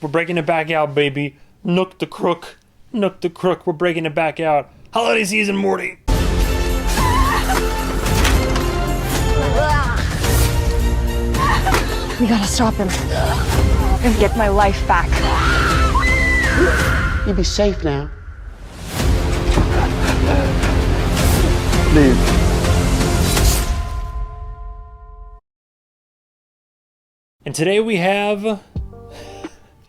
We're breaking it back out, baby. Nook the crook. Nook the crook. We're breaking it back out. Holiday season, Morty. We gotta stop him and get my life back. You be safe now. Leave. And today we have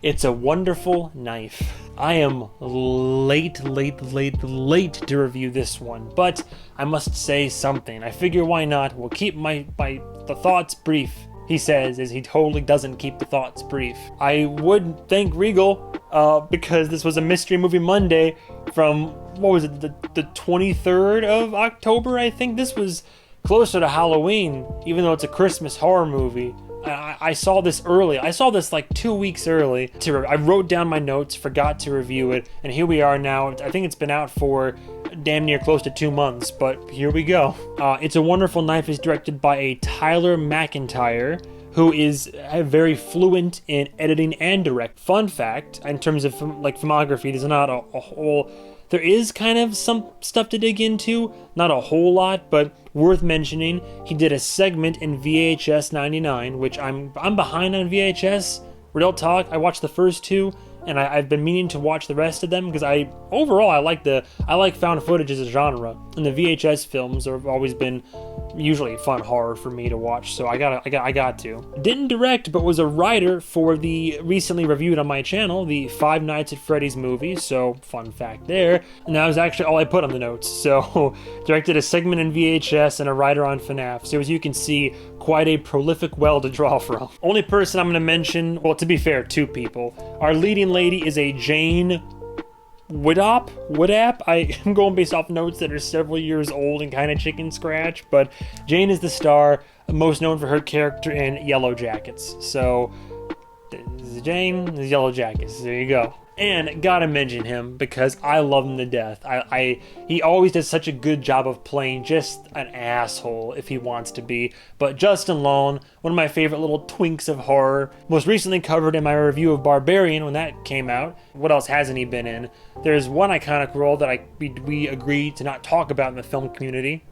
It's a Wonderful Knife. I am late to review this one, but I must say something. I figure why not? We'll keep the thoughts brief. He says, as he totally doesn't keep the thoughts brief. I would thank Regal, because this was a Mystery Movie Monday from, what was it, the 23rd of October, I think? This was closer to Halloween, even though it's a Christmas horror movie. I saw this early. I saw this like 2 weeks early. I wrote down my notes, forgot to review it, and here we are now. I think it's been out for damn near close to 2 months, but here we go. It's a Wonderful Knife is directed by a Tyler McIntyre, who is very fluent in editing and direct. Fun fact, in terms of filmography, there's not a whole... There is kind of some stuff to dig into, not a whole lot, but worth mentioning. He did a segment in VHS 99, which I'm behind on VHS. Real talk, I watched the first two, and I've been meaning to watch the rest of them because I like found footage as a genre, and the VHS films have always been usually fun horror for me to watch, so I got to. Didn't direct, but was a writer for the recently reviewed on my channel, the Five Nights at Freddy's movie, so fun fact there. And that was actually all I put on the notes. So directed a segment in VHS and a writer on FNAF, so as you can see, quite a prolific well to draw from. Only person I'm going to mention, well, to be fair, two people. Our leading lady is a Jane Woodap? I'm going based off notes that are several years old and kind of chicken scratch, but Jane is the star, most known for her character in Yellow Jackets. So, Jane is Yellow Jackets. There you go. And gotta mention him because I love him to death. He always does such a good job of playing just an asshole if he wants to be. But Justin Long, one of my favorite little twinks of horror, most recently covered in my review of Barbarian when that came out. What else hasn't he been in? There's one iconic role that we agreed to not talk about in the film community.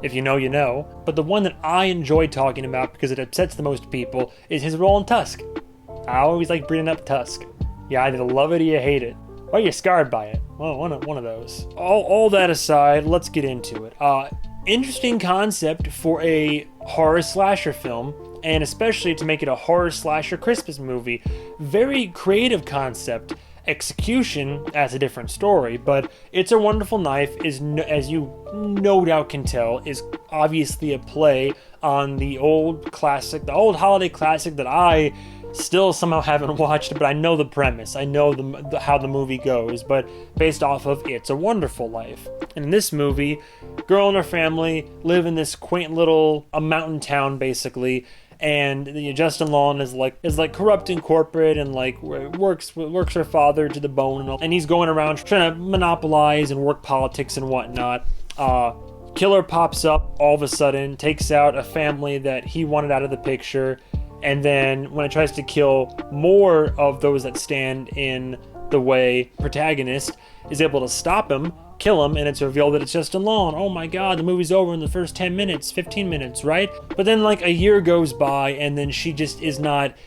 If you know, you know. But the one that I enjoy talking about because it upsets the most people is his role in Tusk. I always like bringing up Tusk. You either love it or you hate it. Or you're scarred by it. Well, one of those. All that aside, let's get into it. Interesting concept for a horror slasher film, and especially to make it a horror slasher Christmas movie. Very creative concept. Execution, that's a different story, but It's a Wonderful Knife is, as you no doubt can tell, is obviously a play on the old classic, the old holiday classic that I still somehow haven't watched, but I know the premise. I know how the movie goes, but based off of It's a Wonderful Life. And in this movie, girl and her family live in this quaint little mountain town, basically, and Justin Long is like corrupt and corporate and like works her father to the bone, and all, and he's going around trying to monopolize and work politics and whatnot. Killer pops up all of a sudden, takes out a family that he wanted out of the picture. And then when it tries to kill more of those that stand in the way, protagonist is able to stop him, kill him, and it's revealed that it's Justin Long. Oh my god, the movie's over in the first 10 minutes, 15 minutes, right? But then like a year goes by and then she just is not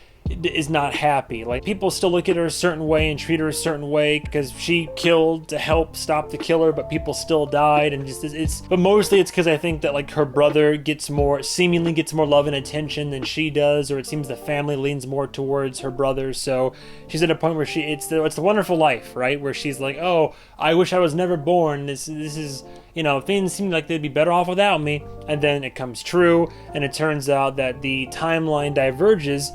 happy. Like, people still look at her a certain way and treat her a certain way because she killed to help stop the killer, but people still died, and but mostly it's because I think that like her brother seemingly gets more love and attention than she does, or it seems the family leans more towards her brother. So she's at a point where it's the Wonderful Life, right? Where she's like, oh, I wish I was never born. This is, things seem like they'd be better off without me. And then it comes true, and it turns out that the timeline diverges,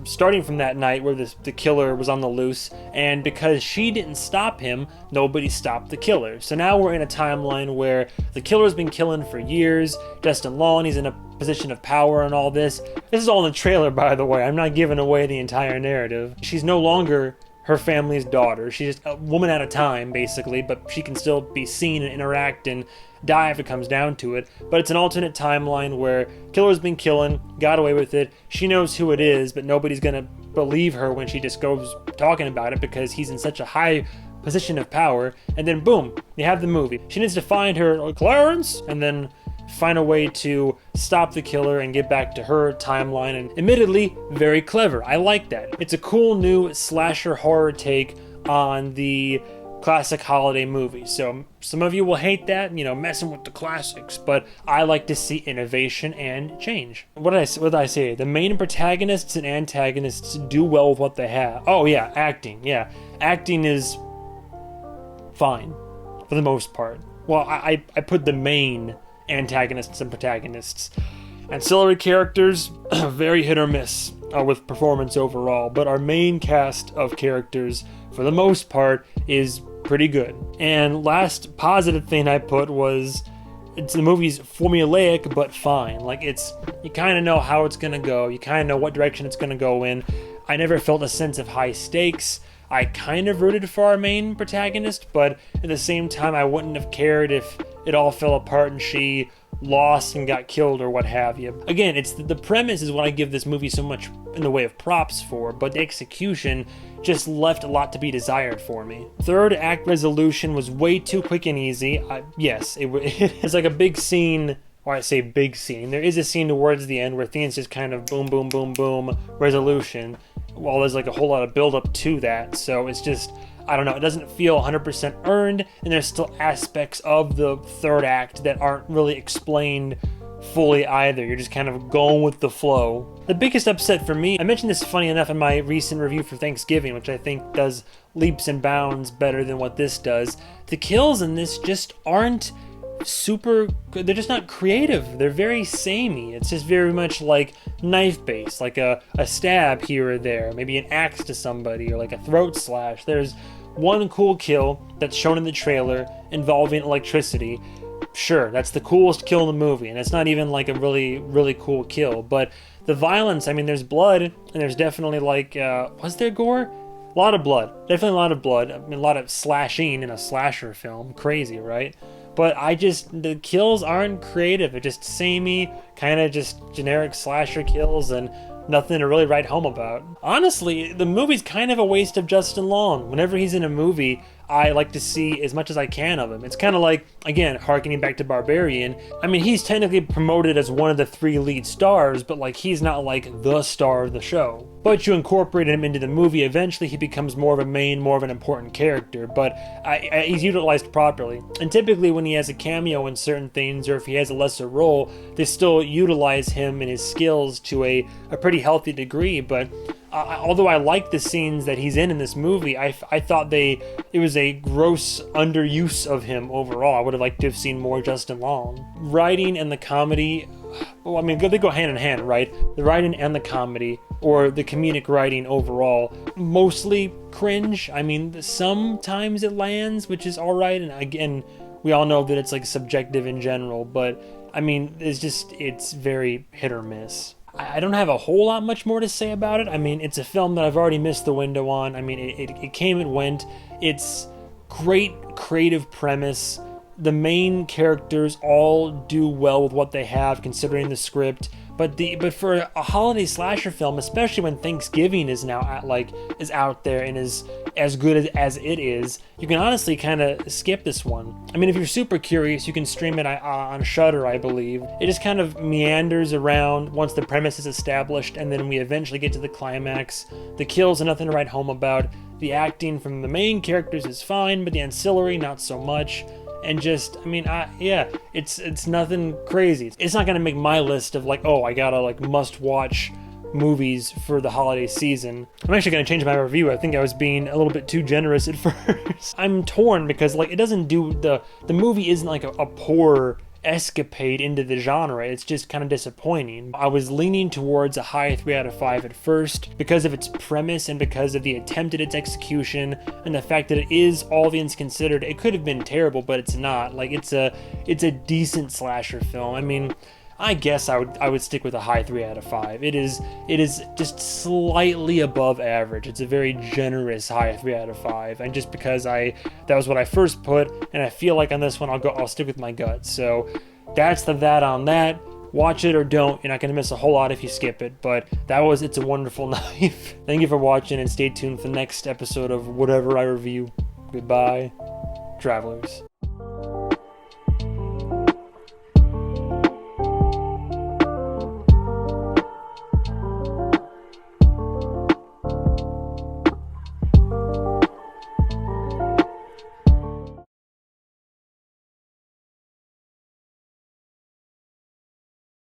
starting from that night where the killer was on the loose, and because she didn't stop him, nobody stopped the killer. So now we're in a timeline where the killer's been killing for years. Justin Long, he's in a position of power and all this. This is all in the trailer, by the way. I'm not giving away the entire narrative. She's no longer her family's daughter. She's just a woman at a time, basically, but she can still be seen and interact and die if it comes down to it. But it's an alternate timeline where killer's been killing, got away with it. She knows who it is, but nobody's gonna believe her when she just goes talking about it because he's in such a high position of power. And then boom, you have the movie. She needs to find her Clarence, and then find a way to stop the killer and get back to her timeline, and admittedly, very clever. I like that. It's a cool new slasher horror take on the classic holiday movie. So some of you will hate that, messing with the classics, but I like to see innovation and change. What did I say? The main protagonists and antagonists do well with what they have. Oh yeah, acting. Yeah, acting is fine for the most part. Well, I put the main antagonists and protagonists. Ancillary characters, very hit or miss with performance overall, but our main cast of characters, for the most part, is pretty good. And last positive thing I put was, the movie's formulaic but fine. Like, you kind of know how it's gonna go, you kind of know what direction it's gonna go in. I never felt a sense of high stakes. I kind of rooted for our main protagonist, but at the same time, I wouldn't have cared if it all fell apart and she lost and got killed or what have you. Again, it's the premise is what I give this movie so much in the way of props for, but the execution just left a lot to be desired for me. Third act resolution was way too quick and easy. Yes, it's like a big scene. Or I say big scene. There is a scene towards the end where things just kind of boom, boom, boom, boom, resolution. Well, there's like a whole lot of build up to that. So it's just, I don't know, it doesn't feel 100% earned, and there's still aspects of the third act that aren't really explained fully either. You're just kind of going with the flow. The biggest upset for me, I mentioned this funny enough in my recent review for Thanksgiving, which I think does leaps and bounds better than what this does. The kills in this just aren't super good. They're just not creative. They're very samey. It's just very much like knife based, like a stab here or there, maybe an axe to somebody, or like a throat slash. There's one cool kill that's shown in the trailer involving electricity. Sure, that's the coolest kill in the movie, and it's not even like a really, really cool kill, but the violence, I mean, there's blood, and there's definitely like, was there gore? A lot of blood. Definitely a lot of blood. I mean, a lot of slashing in a slasher film. Crazy, right? But the kills aren't creative. They're just samey, kind of just generic slasher kills, and nothing to really write home about. Honestly, the movie's kind of a waste of Justin Long. Whenever he's in a movie, I like to see as much as I can of him. It's kind of like, again, harkening back to Barbarian. I mean, he's technically promoted as one of the 3 lead stars, but like he's not like the star of the show. But you incorporate him into the movie, eventually he becomes more of a main, more of an important character, but he's utilized properly. And typically when he has a cameo in certain things, or if he has a lesser role, they still utilize him and his skills to a pretty healthy degree. But although I like the scenes that he's in this movie, I thought it was a gross underuse of him overall. I would have liked to have seen more Justin Long. Writing and the comedy, well, I mean, they go hand in hand, right? The writing and the comedy, or the comedic writing overall, mostly cringe. I mean, sometimes it lands, which is alright, and again, we all know that it's like subjective in general, but I mean, it's very hit or miss. I don't have a whole lot much more to say about it. I mean, it's a film that I've already missed the window on. I mean, it came and went. It's great creative premise. The main characters all do well with what they have, considering the script. But for a holiday slasher film, especially when Thanksgiving is now is out there and is as good as it is, you can honestly kind of skip this one. I mean, if you're super curious, you can stream it on Shudder, I believe. It just kind of meanders around once the premise is established, and then we eventually get to the climax. The kills are nothing to write home about. The acting from the main characters is fine, but the ancillary, not so much. And just, I mean, it's nothing crazy. It's not gonna make my list of like, oh, I gotta like must-watch movies for the holiday season. I'm actually gonna change my review. I think I was being a little bit too generous at first. I'm torn because like it doesn't do the movie isn't like a poor escapade into the genre. It's just kind of disappointing. I was leaning towards a high 3 out of 5 at first because of its premise and because of the attempt at its execution and the fact that it is, all things considered, it could have been terrible, but it's not. Like it's a decent slasher film. I mean, I guess I would stick with a high 3 out of 5. It is just slightly above average. It's a very generous high 3 out of 5, and just because that was what I first put, and I feel like on this one I'll stick with my gut. So that's that on that. Watch it or don't. You're not going to miss a whole lot if you skip it, but that was It's a Wonderful Knife. Thank you for watching, and stay tuned for the next episode of whatever I review. Goodbye, travelers.